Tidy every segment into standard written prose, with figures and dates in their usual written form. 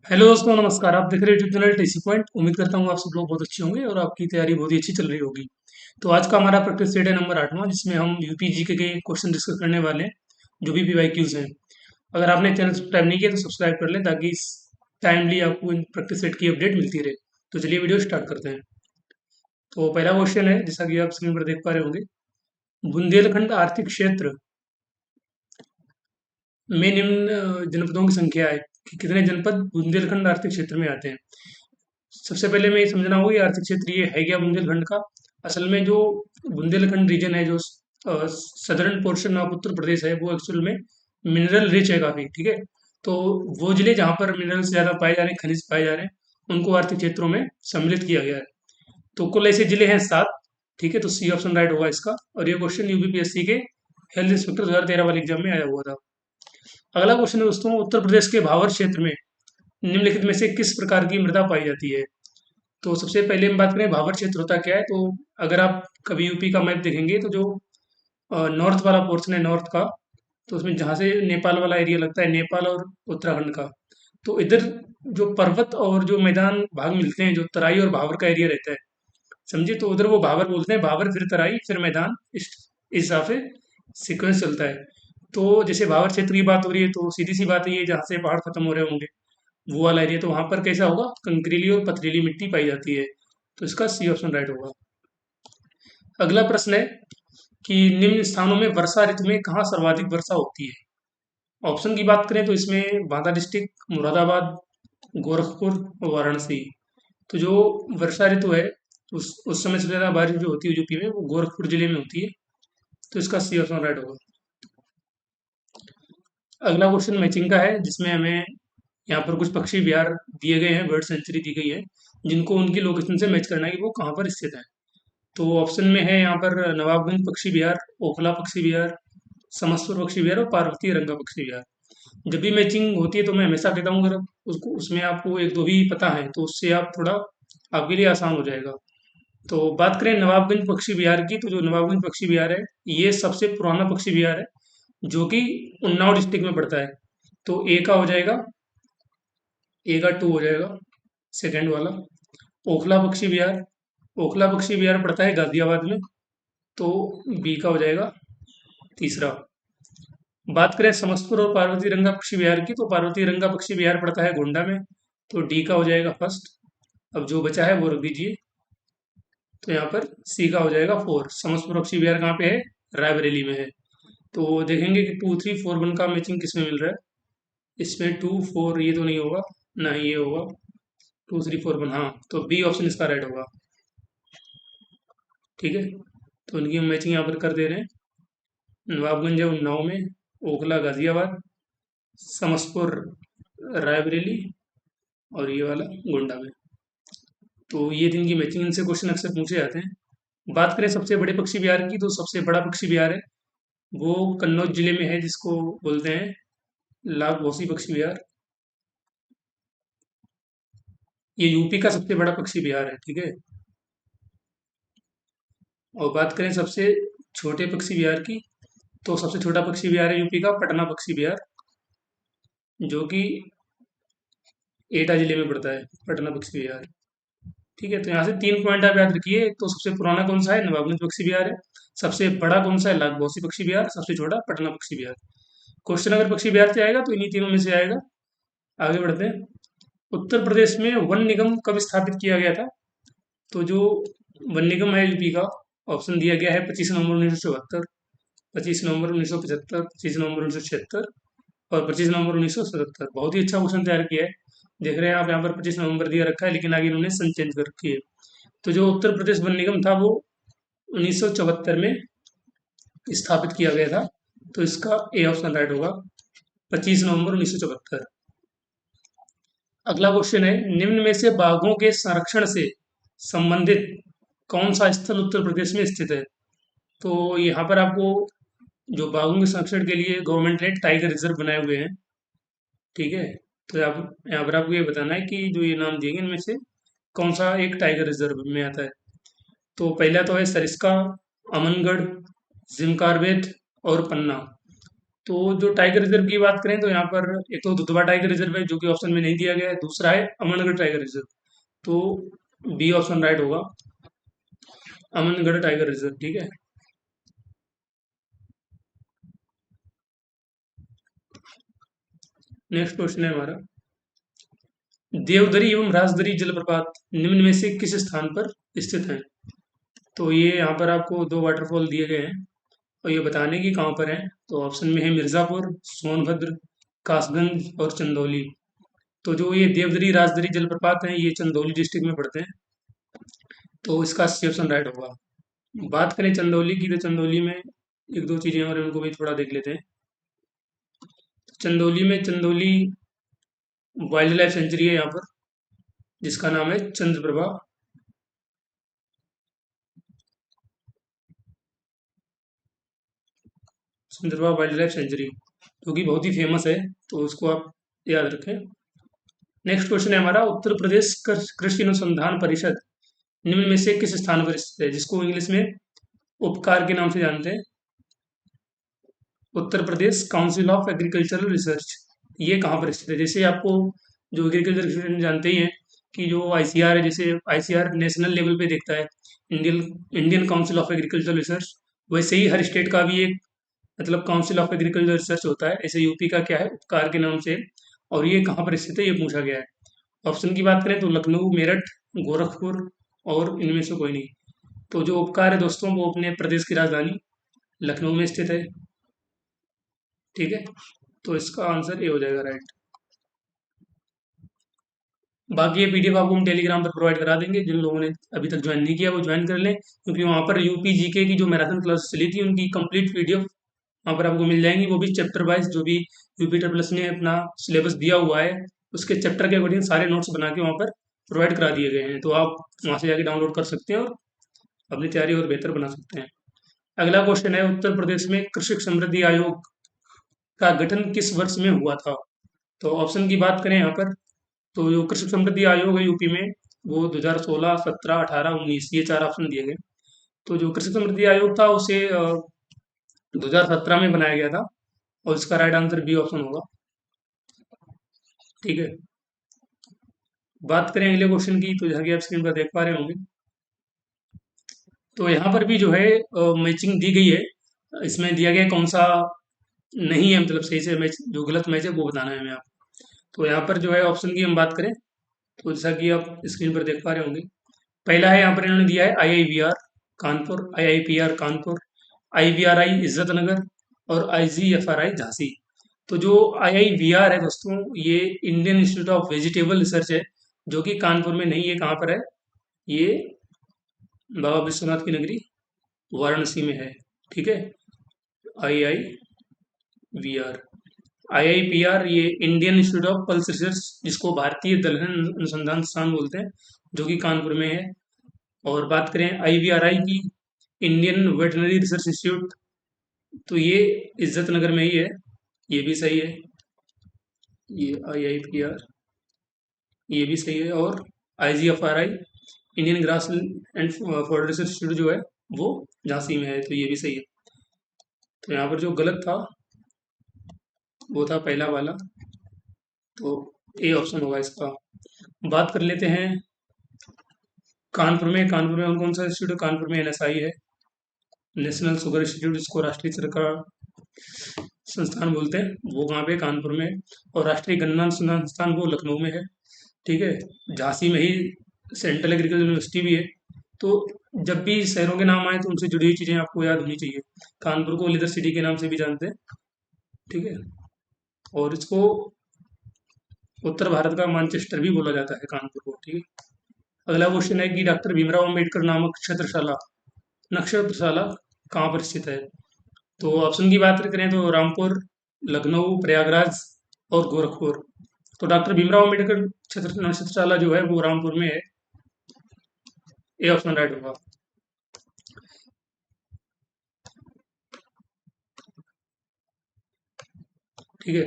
Hello दोस्तों, नमस्कार। आप देख रहे हैं यूट्यूब चैनल टीसी पॉइंट। उम्मीद करता हूँ आप सब लोग बहुत अच्छे होंगे और आपकी तैयारी बहुत ही अच्छी चल रही होगी। तो आज का हमारा प्रैक्टिस सेट है नंबर 8वां, जिसमें हम यूपीजी के क्वेश्चन डिस्कस करने वाले हैं, जो भी पीवाईक्यूज हैं। अगर आपने चैनल सब्सक्राइब नहीं किया तो सब्सक्राइब कर लें, ताकि इस टाइमली आपको इन प्रैक्टिस सेट की अपडेट मिलती रहे। तो चलिए वीडियो स्टार्ट करते हैं। तो पहला क्वेश्चन है, जैसा कि आप स्क्रीन पर देख पा रहे होंगे। बुंदेलखंड आर्थिक क्षेत्र में निम्न जनपदों की संख्या है कि कितने जनपद बुंदेलखंड आर्थिक क्षेत्र में आते हैं। सबसे पहले हमें ये समझना होगा, ये आर्थिक क्षेत्र ये है क्या बुंदेलखंड का। असल में जो बुंदेलखंड रीजन है, जो southern portion of Uttar Pradesh है, वो एक्चुअल में मिनरल रिच है काफी। ठीक है। तो वो जिले जहाँ पर मिनरल्स ज्यादा पाए जा रहे हैं, खनिज पाए जा रहे हैं, उनको आर्थिक क्षेत्रों में सम्मिलित किया गया है। तो कुल ऐसे जिले हैं 7। ठीक है, तो सी ऑप्शन राइट होगा इसका। और ये क्वेश्चन यूपीपीएससी के हेल्थ इंस्पेक्टर 2013 वाले एग्जाम में आया हुआ था। अगला क्वेश्चन है दोस्तों, उत्तर प्रदेश के भावर क्षेत्र में निम्नलिखित में से किस प्रकार की मृदा पाई जाती है। तो सबसे पहले हम बात करें भावर क्षेत्र होता क्या है। तो अगर आप कभी यूपी का मैप देखेंगे, तो जो नॉर्थ वाला पोर्शन है नॉर्थ का, तो उसमें जहाँ से नेपाल वाला एरिया लगता है, नेपाल और उत्तराखंड का, तो इधर जो पर्वत और जो मैदान भाग मिलते हैं, जो तराई और भावर का एरिया रहता है, समझिए। तो उधर वो भावर बोलते हैं, भावर फिर तराई फिर मैदान, इस हिसाब से सीक्वेंस चलता है। तो जैसे भावर क्षेत्र की बात हो रही है, तो सीधी सी बात है, ये जहाँ से पहाड़ खत्म हो रहे होंगे, वो वाला एरिया, तो वहां पर कैसा होगा, कंकरीली और पथरीली मिट्टी पाई जाती है। तो इसका सी ऑप्शन राइट होगा। अगला प्रश्न है कि निम्न स्थानों में वर्षा ऋतु में कहाँ सर्वाधिक वर्षा होती है। ऑप्शन की बात करें तो इसमें बांदा डिस्ट्रिक्ट, मुरादाबाद, गोरखपुर और वाराणसी। तो जो वर्षा ऋतु है, उस समय सबसे ज्यादा बारिश जो होती है यूपी में, वो गोरखपुर जिले में होती है। तो इसका सी ऑप्शन राइट होगा। अगला क्वेश्चन मैचिंग का है, जिसमें हमें यहाँ पर कुछ पक्षी विहार दिए गए हैं, बर्ड सेंचुरी दी गई है, जिनको उनकी लोकेशन से मैच करना है कि वो कहाँ पर स्थित है। तो ऑप्शन में है यहाँ पर नवाबगंज पक्षी विहार, ओखला पक्षी विहार, समस्तपुर पक्षी विहार और पार्वती रंगा पक्षी विहार। जब भी मैचिंग होती है तो मैं हमेशा कहता हूँ, अगर उसको उसमें आपको एक दो भी पता है तो उससे आप थोड़ा, आपके लिए आसान हो जाएगा। तो बात करें नवाबगंज पक्षी विहार की, तो जो नवाबगंज पक्षी विहार है, ये सबसे पुराना पक्षी विहार है, जो कि उन्नाव डिस्ट्रिक्ट में पड़ता है। तो ए का हो जाएगा, ए का 2 हो जाएगा, सेकंड वाला। ओखला पक्षी विहार, ओखला पक्षी विहार पड़ता है गाजियाबाद में, तो बी का हो जाएगा तीसरा। बात करें समस्तपुर और पार्वती रंगा पक्षी विहार की, तो पार्वती रंगा पक्षी विहार पड़ता है गोंडा में, तो डी का हो जाएगा फर्स्ट। अब जो बचा है वो रख दीजिए। तो यहाँ पर सी का हो जाएगा 4। समस्तपुर पक्षी विहार कहाँ पे है, रायबरेली में है। तो देखेंगे कि 2 3 4 1 का मैचिंग किसमें मिल रहा है। इसमें 2 4 ये तो नहीं होगा, ना ही ये होगा। 2 3 4 1, हाँ, तो बी ऑप्शन इसका राइट होगा। ठीक है, तो इनकी हम मैचिंग यहाँ पर कर दे रहे हैं। नवाबगंज है उन्नाव में, ओखला गाजियाबाद, समस्तपुर रायबरेली, और ये वाला गोंडा में। तो ये दिन की मैचिंग, इनसे क्वेश्चन अक्सर पूछे जाते हैं। बात करें सबसे बड़े पक्षी विहार की, तो सबसे बड़ा पक्षी विहार है वो कन्नौज जिले में है, जिसको बोलते हैं लाख भौसी पक्षी विहार। ये यूपी का सबसे बड़ा पक्षी विहार है। ठीक है। और बात करें सबसे छोटे पक्षी विहार की, तो सबसे छोटा पक्षी विहार है यूपी का पटना पक्षी विहार, जो कि एटा जिले में पड़ता है, पटना पक्षी विहार। ठीक है, तो यहाँ से 3 पॉइंट आप याद रखिए। तो सबसे पुराना कौन सा है, नवाबगंज पक्षी विहार है। सबसे बड़ा कौन सा है, लाखबौसी पक्षी विहार। सबसे छोटा पटना पक्षी विहार। क्वेश्चन अगर पक्षी विहार से आएगा तो इन्हीं तीनों में से आएगा। आगे बढ़ते हैं। उत्तर प्रदेश में वन निगम कब स्थापित किया गया था। तो जो वन निगम है यूपी का, ऑप्शन दिया गया है 25 नवंबर 1974, 25 नवंबर 1975, 25 नवंबर 1976 और 25 नवंबर 1977। बहुत ही अच्छा क्वेश्चन तैयार किया है। देख रहे हैं आप, यहाँ पर 25 नवंबर दिया रखा है, लेकिन आगे इन्होंने सन चेंज कर रखी है। तो जो उत्तर प्रदेश वन निगम था, वो 1974 में स्थापित किया गया था। तो इसका ए ऑप्शन राइट होगा, 25 नवंबर 1974। अगला क्वेश्चन है, निम्न में से बाघों के संरक्षण से संबंधित कौन सा स्थल उत्तर प्रदेश में स्थित है। तो यहाँ पर आपको जो बाघों के संरक्षण के लिए गवर्नमेंट ने टाइगर रिजर्व बनाए हुए हैं। ठीक है। तो आप यहाँ पर आपको ये बताना है कि जो ये नाम दिए गए इनमें से कौन सा एक टाइगर रिजर्व में आता है। तो पहला तो है सरिस्का, अमनगढ़, जिम कॉर्बेट और पन्ना। तो जो टाइगर रिजर्व की बात करें तो यहाँ पर एक तो दुधवा टाइगर रिजर्व है जो कि ऑप्शन में नहीं दिया गया है, दूसरा है अमनगढ़ टाइगर रिजर्व। तो बी ऑप्शन राइट होगा, अमनगढ़ टाइगर रिजर्व। ठीक है। नेक्स्ट क्वेश्चन है हमारा, देवदरी एवं राजदरी जलप्रपात निम्न में से किस स्थान पर स्थित हैं? तो ये यहाँ पर आपको दो वाटरफॉल दिए गए हैं और ये बताने की कहाँ पर है। तो ऑप्शन में है मिर्ज़ापुर, सोनभद्र, कासगंज और चंदौली। तो जो ये देवदरी राजदरी जलप्रपात हैं ये चंदौली डिस्ट्रिक्ट में पड़ते हैं, तो इसका सी ऑप्शन राइट होगा। बात करें चंदौली की, तो चंदौली में एक दो चीज़ें और हैं, उनको भी थोड़ा देख लेते हैं। चंदौली में चंदौली वाइल्ड लाइफ सेंचुरी है यहाँ पर, जिसका नाम है Chandraprabha. Chandraprabha wild life sanctuary, जो कि बहुत ही फेमस है, तो उसको आप याद रखें। नेक्स्ट क्वेश्चन है हमारा, उत्तर प्रदेश कृषि अनुसंधान परिषद निम्न में से किस स्थान पर स्थित है, जिसको इंग्लिश में उपकार के नाम से जानते हैं। Uttar Pradesh council of agricultural research, ये कहाँ पर स्थित है? जैसे आपको जो एग्रीकल्चर स्टूडेंट जानते ही हैं कि जो आईसीआर है, जैसे आईसीआर नेशनल लेवल पे देखता है, Indian Indian council of agricultural research, वैसे ही हर स्टेट का भी एक मतलब काउंसिल ऑफ एग्रीकल्चर रिसर्च होता है। ऐसे यूपी का क्या है, उपकार के नाम से। और ये कहाँ पर स्थित है ये पूछा गया है। ऑप्शन की बात करें तो लखनऊ, मेरठ, गोरखपुर और इनमें से कोई नहीं। तो जो उपकार है दोस्तों वो अपने प्रदेश की राजधानी लखनऊ में स्थित है। ठीक है, तो इसका आंसर ए हो जाएगा राइट। बाकी ये पीडीएफ आपको हम टेलीग्राम पर प्रोवाइड करा देंगे, जिन लोगों ने अभी तक ज्वाइन नहीं किया वो ज्वाइन कर लें, क्योंकि वहाँ पर यूपी जीके की जो मैराथन क्लास चली थी उनकी कंप्लीट पीडीएफ वहाँ पर आपको मिल जाएंगी, वो भी चैप्टर वाइज। जो भी यूपी प्लस ने अपना सिलेबस दिया हुआ है उसके चैप्टर के अकॉर्डिंग सारे नोट्स बना के वहाँ पर प्रोवाइड करा दिए गए हैं, तो आप वहाँ से जाके डाउनलोड कर सकते हैं और अपनी तैयारी और बेहतर बना सकते हैं। अगला क्वेश्चन है, उत्तर प्रदेश में कृषक समृद्धि आयोग का गठन किस वर्ष में हुआ था? तो ऑप्शन की बात करें यहाँ पर, तो जो कृषि समृद्धि आयोग है यूपी में, वो 2016, 17, 18, 19 ये चार ऑप्शन दिए गए। तो जो कृषि समृद्धि आयोग था उसे 2017 में बनाया गया था, और इसका राइट आंसर बी ऑप्शन होगा। ठीक है। बात करें अगले क्वेश्चन की, तो जैसा कि आप स्क्रीन पर देख पा रहे होंगे, तो यहाँ पर भी जो है मैचिंग दी गई है। इसमें दिया गया है कौन सा नहीं है, मतलब सही से मैच, जो गलत मैच है वो बताना है हमें आप। तो यहाँ पर जो है ऑप्शन की हम बात करें, तो जैसा कि आप स्क्रीन पर देख पा रहे होंगे, पहला है यहाँ पर इन्होंने दिया है आईआईबीआर कानपुर, आईआईपीआर कानपुर, आईवीआरआई इज्जत नगर और आईजीएफआरआई झांसी। तो जो आईआईबीआर है दोस्तों, ये Indian institute of vegetable research है, जो कि कानपुर में नहीं है। कहाँ पर है ये? बाबा विश्वनाथ की नगरी वाराणसी में है। ठीक है। आई आई वी आर, आईआईपीआर ये Indian institute of pulse research, जिसको भारतीय दलहन अनुसंधान संस्थान बोलते हैं, जो कि कानपुर में है। और बात करें आईवीआरआई की, इंडियन वेटनरी रिसर्च इंस्टीट्यूट, तो ये इज्जत नगर में ही है, ये भी सही है। ये आईआईपीआर ये भी सही है। और IGFRI Indian grass and forest research institute जो है वो झांसी में है, तो ये भी सही है। तो यहाँ पर जो गलत था वो था पहला वाला, तो ए ऑप्शन होगा इसका। बात कर लेते हैं कानपुर में। कानपुर में कौन सा इंस्टीट्यूट है? कानपुर में एनएसआई है, नेशनल शुगर इंस्टीट्यूट, जिसको राष्ट्रीय सरकार संस्थान बोलते हैं, वो कहाँ पे? कानपुर में। और राष्ट्रीय गन्ना अनुसंधान संस्थान वो लखनऊ में है। ठीक है। झांसी में ही सेंट्रल एग्रीकल्चर यूनिवर्सिटी भी है। तो जब भी शहरों के नाम आए तो उनसे जुड़ी हुई चीज़ें आपको याद होनी चाहिए। कानपुर को लेदर सिटी के नाम से भी जानते हैं। ठीक है। और इसको उत्तर भारत का मैनचेस्टर भी बोला जाता है कानपुर को। ठीक है। अगला क्वेश्चन है कि डॉक्टर भीमराव अम्बेडकर नामक नक्षत्रशाला कहाँ पर स्थित है? तो ऑप्शन की बात करें तो रामपुर, लखनऊ, प्रयागराज और गोरखपुर। तो डॉक्टर भीमराव अम्बेडकर नक्षत्रशाला जो है वो रामपुर में है, ए ऑप्शन राइट होगा। ठीक है।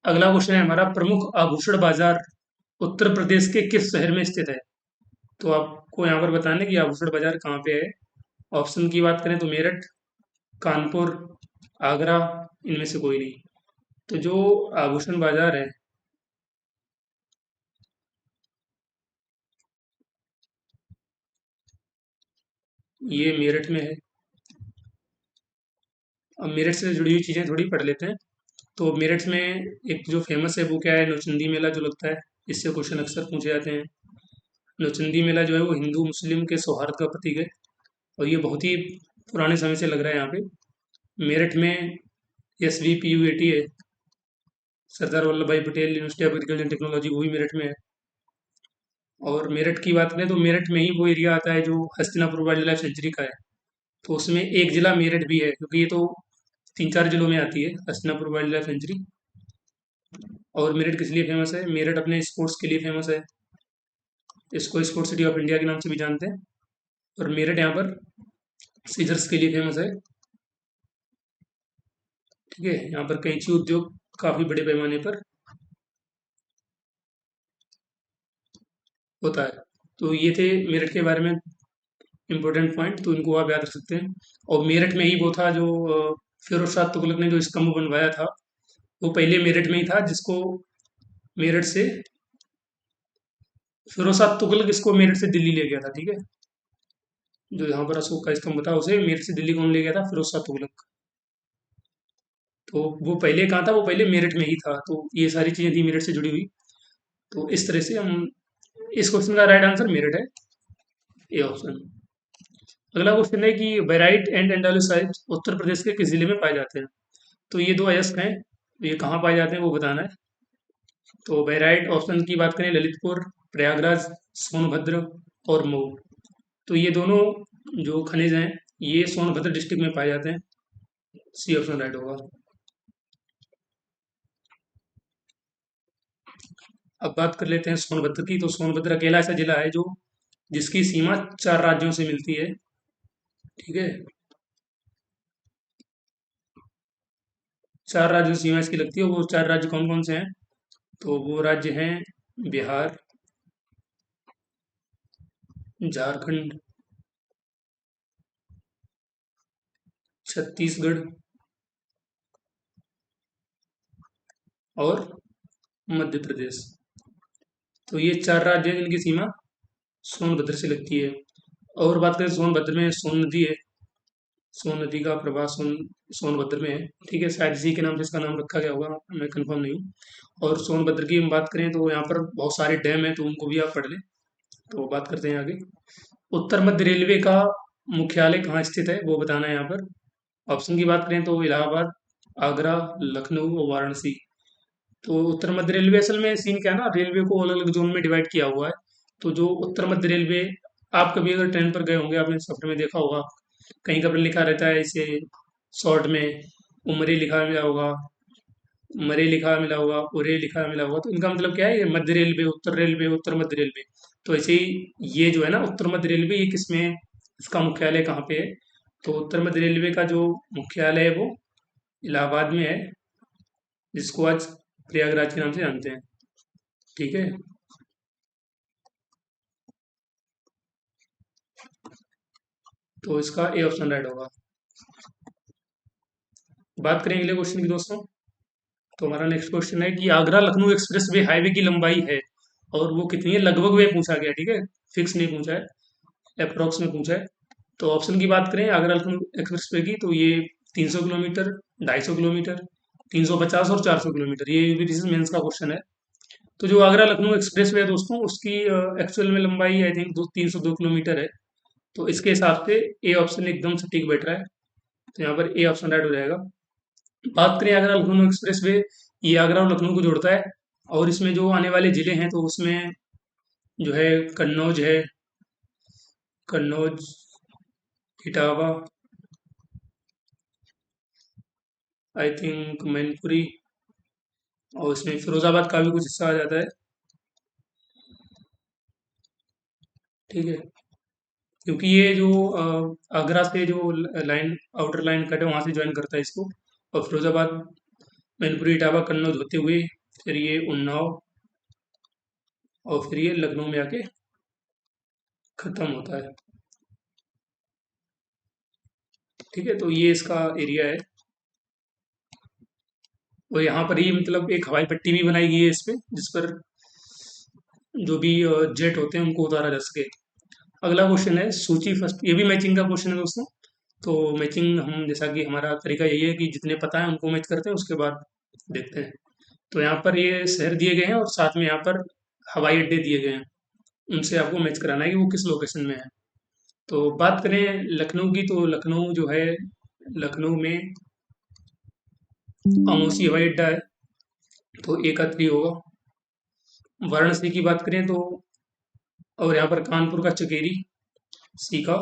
अगला क्वेश्चन है हमारा, प्रमुख आभूषण बाजार उत्तर प्रदेश के किस शहर में स्थित है? तो आपको यहाँ पर बताना है कि आभूषण बाजार कहाँ पे है। ऑप्शन की बात करें तो मेरठ, कानपुर, आगरा, इनमें से कोई नहीं। तो जो आभूषण बाजार है, ये मेरठ में है। अब मेरठ से जुड़ी हुई चीज़ें थोड़ी पढ़ लेते हैं। तो मेरठ में एक जो फेमस है वो क्या है, नौचंदी मेला जो लगता है। इससे क्वेश्चन अक्सर पूछे जाते हैं। नौचंदी मेला जो है वो हिंदू मुस्लिम के सौहार्द का प्रतीक है, और ये बहुत ही पुराने समय से लग रहा है यहाँ पे। मेरठ में SVPUAT है, सरदार वल्लभ भाई Patel university of agriculture and technology, वो भी मेरठ में है। और मेरठ की बात करें तो मेरठ में ही वो एरिया आता है जो हस्तिनापुर वाइल्ड लाइफ सेंचुरी का है। तो उसमें एक जिला मेरठ भी है, क्योंकि ये तो 3-4 जिलों में आती है हस्तिनापुर वाइल्ड लाइफ सेंचुरी। और मेरठ किस लिए फेमस है? मेरठ अपने स्पोर्ट्स के लिए फेमस है। इसको स्पोर्ट्स सिटी ऑफ इंडिया के नाम से भी जानते हैं। और मेरठ यहाँ पर सीजर्स के लिए फेमस है। ठीक है, यहाँ पर कैंची उद्योग काफ़ी बड़े पैमाने पर होता है। तो ये थे मेरठ के बारे में इम्पोर्टेंट पॉइंट, तो इनको आप याद रख सकते हैं। और मेरठ में ही वो था जो फिरोज शाह तुगलक ने जो स्तंभ बनवाया था, वो पहले मेरठ में ही था, जिसको मेरठ से फिरोज शाह तुगलक इसको मेरठ से दिल्ली ले गया था। ठीक है, जो यहाँ पर अशोक का स्तंभ था उसे मेरठ से दिल्ली कौन ले गया था? फिरोज शाह तुगलक। तो वो पहले कहाँ था? वो पहले मेरठ में ही था। तो ये सारी चीज़ें थी मेरठ से जुड़ी हुई। तो इस तरह से हम, इस क्वेश्चन का राइट आंसर मेरठ है, ए ऑप्शन। अगला क्वेश्चन है कि बेराइट एंड एंडालुसाइड उत्तर प्रदेश के किस जिले में पाए जाते हैं? तो ये दो अयस्क हैं, तो ये कहाँ पाए जाते हैं वो बताना है। तो बेराइट ऑप्शन की बात करें, ललितपुर, प्रयागराज, सोनभद्र और मऊ। तो ये दोनों जो खनिज हैं, ये सोनभद्र डिस्ट्रिक्ट में पाए जाते हैं। सी ऑप्शन राइट होगा। अब बात कर लेते हैं सोनभद्र की। तो सोनभद्र अकेला ऐसा जिला है जो जिसकी सीमा 4 राज्यों से मिलती है। ठीक है, 4 राज्यों से सीमा इसकी लगती है। वो 4 राज्य कौन कौन से हैं? तो वो राज्य हैं बिहार, झारखंड, छत्तीसगढ़ और मध्य प्रदेश। तो ये 4 राज्य हैं जिनकी सीमा सोनभद्र से लगती है। और बात करें सोनभद्र में, सोन नदी है। सोन नदी का प्रवाह सोनभद्र में है। ठीक है, शायद इसी के नाम से इसका नाम रखा गया होगा, मैं कंफर्म नहीं हूँ। और सोनभद्र की हम बात करें तो यहाँ पर बहुत सारे डैम हैं, तो उनको भी आप पढ़ लें। तो बात करते हैं आगे। उत्तर मध्य रेलवे का मुख्यालय कहाँ स्थित है वो बताना है यहाँ पर। ऑप्शन की बात करें तो इलाहाबाद, आगरा, लखनऊ और वाराणसी। तो उत्तर मध्य रेलवे असल में सीन क्या है ना, रेलवे को अलग अलग जोन में डिवाइड किया हुआ है। तो जो उत्तर मध्य रेलवे, आप कभी अगर ट्रेन पर गए होंगे, आपने सफर में देखा होगा, कहीं का पर लिखा रहता है इसे शॉर्ट में, उमरी लिखा मिला होगा, मरे लिखा मिला होगा, उरे लिखा मिला होगा। तो इनका मतलब क्या है? ये मध्य रेलवे, उत्तर रेलवे, उत्तर मध्य रेलवे। तो ऐसे ही ये जो है ना उत्तर मध्य रेलवे, ये किसमें है? इसका मुख्यालय कहाँ पे है? तो उत्तर मध्य रेलवे का जो मुख्यालय है वो इलाहाबाद में है, जिसको आज प्रयागराज के नाम से जानते हैं। ठीक है, तो इसका ए ऑप्शन राइट होगा। बात करें अगले क्वेश्चन की दोस्तों। तो हमारा नेक्स्ट क्वेश्चन है कि Agra Lucknow express way highway की लंबाई है, और वो कितनी है? लगभग वे पूछा गया। ठीक है, फिक्स नहीं पूछा है, अप्रोक्स में पूछा है। तो ऑप्शन की बात करें आगरा लखनऊ एक्सप्रेस वे की, तो ये 300 किलोमीटर, 250 किलोमीटर, 350 और 400 किलोमीटर। ये यूपीएससी मेंस का क्वेश्चन है। तो जो आगरा लखनऊ एक्सप्रेस वे है दोस्तों, उसकी एक्चुअल में लंबाई आई थिंक 302 किलोमीटर है। तो इसके हिसाब से ए ऑप्शन एकदम सटीक बैठ रहा है। तो यहाँ पर ए ऑप्शन राइट हो जाएगा। बात करें आगरा लखनऊ एक्सप्रेस वे, ये आगरा और लखनऊ को जोड़ता है। और इसमें जो आने वाले जिले हैं, तो उसमें जो है कन्नौज है, कन्नौज, इटावा, आई थिंक मैनपुरी, और इसमें फिरोजाबाद का भी कुछ हिस्सा आ जाता है। ठीक है, क्योंकि ये जो आगरा से जो लाइन, आउटर लाइन कट है, वहाँ से ज्वाइन करता है इसको। और फिरोजाबाद, मैनपुरी, इटावा, कन्नौज होते हुए फिर ये उन्नाव, और फिर ये लखनऊ में आके खत्म होता है। ठीक है, तो ये इसका एरिया है। और यहाँ पर ही मतलब एक हवाई पट्टी भी बनाई गई है इस पे, जिस पर जो भी जेट होते हैं उनको उतारा जा सके। अगला क्वेश्चन है सूची फर्स्ट, ये भी मैचिंग का क्वेश्चन है दोस्तों। तो मैचिंग हम, जैसा कि हमारा तरीका यही है कि जितने पता है उनको मैच करते हैं, उसके बाद देखते हैं। तो यहाँ पर ये शहर दिए गए हैं और साथ में यहाँ पर हवाई अड्डे दिए गए हैं, उनसे आपको मैच कराना है कि वो किस लोकेशन में है। तो बात करें लखनऊ की, तो लखनऊ जो है, लखनऊ में अमौसी हवाई अड्डा है, तो ए का 3 होगा। वाराणसी की बात करें तो, और यहाँ पर कानपुर का चकेरी, सी का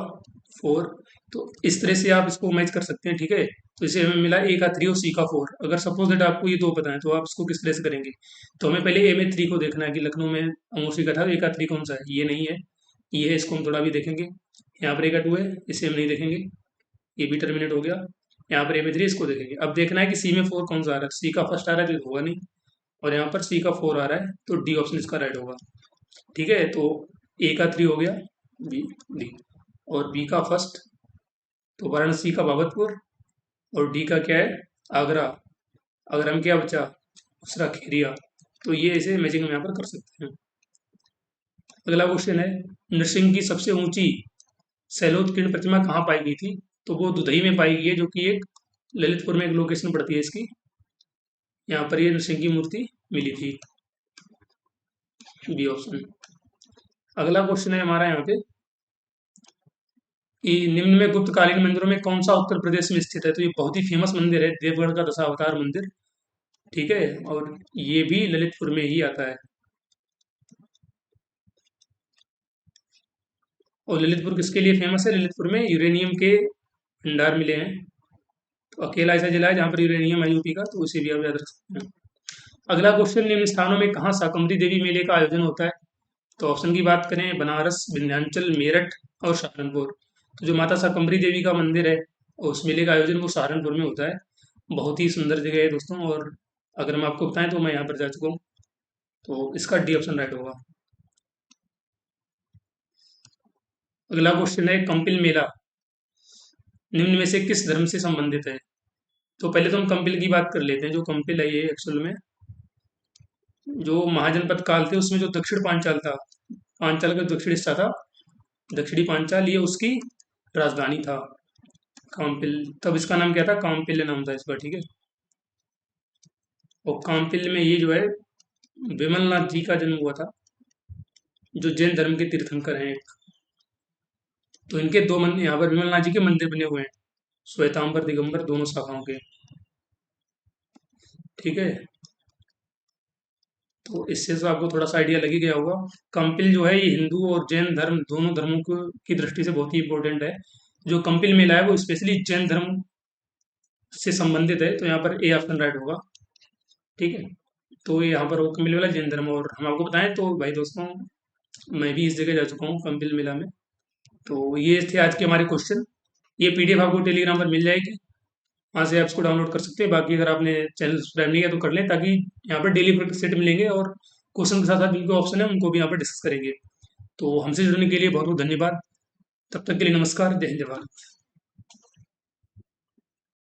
4। तो इस तरह से आप इसको मैच कर सकते हैं, ठीक है। तो इसे हमें मिला ए का 3 और सी का 4। अगर सपोज दैट आपको ये दो पता है तो आप इसको किस तरह से करेंगे? तो हमें पहले ए में 3 को देखना है कि लखनऊ में अमौसी का था, ए का 3 कौन सा है? ये नहीं है, ये है, इसको हम थोड़ा भी देखेंगे। यहाँ पर ए का 2 है, इसे हम नहीं देखेंगे, ये भी टर्मिनेट हो गया। यहाँ पर ए में 3, इसको देखेंगे। अब देखना है कि सी में 4 कौन सा आ रहा है। सी का फर्स्ट आ रहा है तो होगा नहीं, और यहाँ पर सी का 4 आ रहा है, तो डी ऑप्शन इसका राइट होगा, ठीक है। तो ए का 3 हो गया, बी, डी, और बी का फर्स्ट, तो वाराणसी का बाबतपुर, और डी का क्या है? आगरा। आगरा में क्या बचा? दूसरा खेरिया। तो ये ऐसे मैचिंग हम यहाँ पर कर सकते हैं। अगला क्वेश्चन है, नरसिंह की सबसे ऊंची शैलोत्कीर्ण प्रतिमा कहाँ पाई गई थी? तो वो दुधई में पाई गई है, जो कि एक ललितपुर में एक लोकेशन पड़ती है इसकी। यहाँ पर ये नरसिंह की मूर्ति मिली थी, बी ऑप्शन। अगला क्वेश्चन है हमारा यहाँ पे कि निम्न में गुप्तकालीन मंदिरों में कौन सा उत्तर प्रदेश में स्थित है? तो ये बहुत ही फेमस मंदिर है, देवगढ़ का दशावतार मंदिर, ठीक है, और ये भी ललितपुर में ही आता है। और ललितपुर किसके लिए फेमस है? ललितपुर में यूरेनियम के भंडार मिले हैं, तो अकेला ऐसा जिला है जहाँ पर यूरेनियम है यूपी का, तो उसे भी आप याद रख सकते हैं। अगला क्वेश्चन, निम्न स्थानों में कहाँ शाकंभरी देवी मेले का आयोजन होता है? तो ऑप्शन की बात करें, बनारस, विंध्याचल, मेरठ और सहारनपुर। तो जो माता शाकंभरी देवी का मंदिर है, उस मेले का आयोजन वो सहारनपुर में होता है। बहुत ही सुंदर जगह है दोस्तों, और अगर मैं आपको बताएं तो मैं यहाँ पर जा चुका हूँ, तो इसका डी ऑप्शन राइट होगा। अगला क्वेश्चन है, कंपिल मेला निम्न में से किस धर्म से संबंधित है? तो पहले तो हम कंपिल की बात कर लेते हैं। जो कंपिल है, ये एक्चुअल में जो महाजनपद काल थे उसमें जो दक्षिण पांचाल था, पांचाल का दक्षिण हिस्सा था, दक्षिणी पांचाल, ये उसकी राजधानी था, काम्पिल। तब इसका नाम क्या था? काम्पिल्य नाम था इसका, ठीक है। और काम्पिल्य में ये जो है विमलनाथ जी का जन्म हुआ था, जो जैन धर्म के तीर्थंकर हैं एक। तो इनके दो मंदिर, यहाँ पर विमलनाथ जी के मंदिर बने हुए हैं, श्वेतांबर दिगंबर दोनों शाखाओं के, ठीक है। तो इससे तो आपको थोड़ा सा आइडिया लग ही गया होगा। कंपिल जो है ये हिंदू और जैन धर्म दोनों धर्मों की दृष्टि से बहुत ही इंपॉर्टेंट है। जो कंपिल मेला है वो स्पेशली जैन धर्म से संबंधित है, तो यहाँ पर ए ऑप्शन राइट होगा, ठीक है। तो ये यहाँ पर वो कंपिल मेला जैन धर्म, और हम आपको बताएं तो भाई दोस्तों, मैं भी इस जगह जा चुका हूँ कंपिल मेला में। तो ये थे आज के हमारे क्वेश्चन। ये पीडीएफ आपको टेलीग्राम पर मिल जाएगी, वहाँ से आप इसको डाउनलोड कर सकते हैं। बाकी अगर आपने चैनल सब्सक्राइब नहीं किया तो कर लें, ताकि यहाँ पर डेली प्रैक्टिस सेट मिलेंगे, और क्वेश्चन के साथ साथ जिनके ऑप्शन है उनको भी यहाँ पर डिस्कस करेंगे। तो हमसे जुड़ने के लिए बहुत बहुत धन्यवाद। तब तक के लिए नमस्कार, जय हिंद, जय भारत।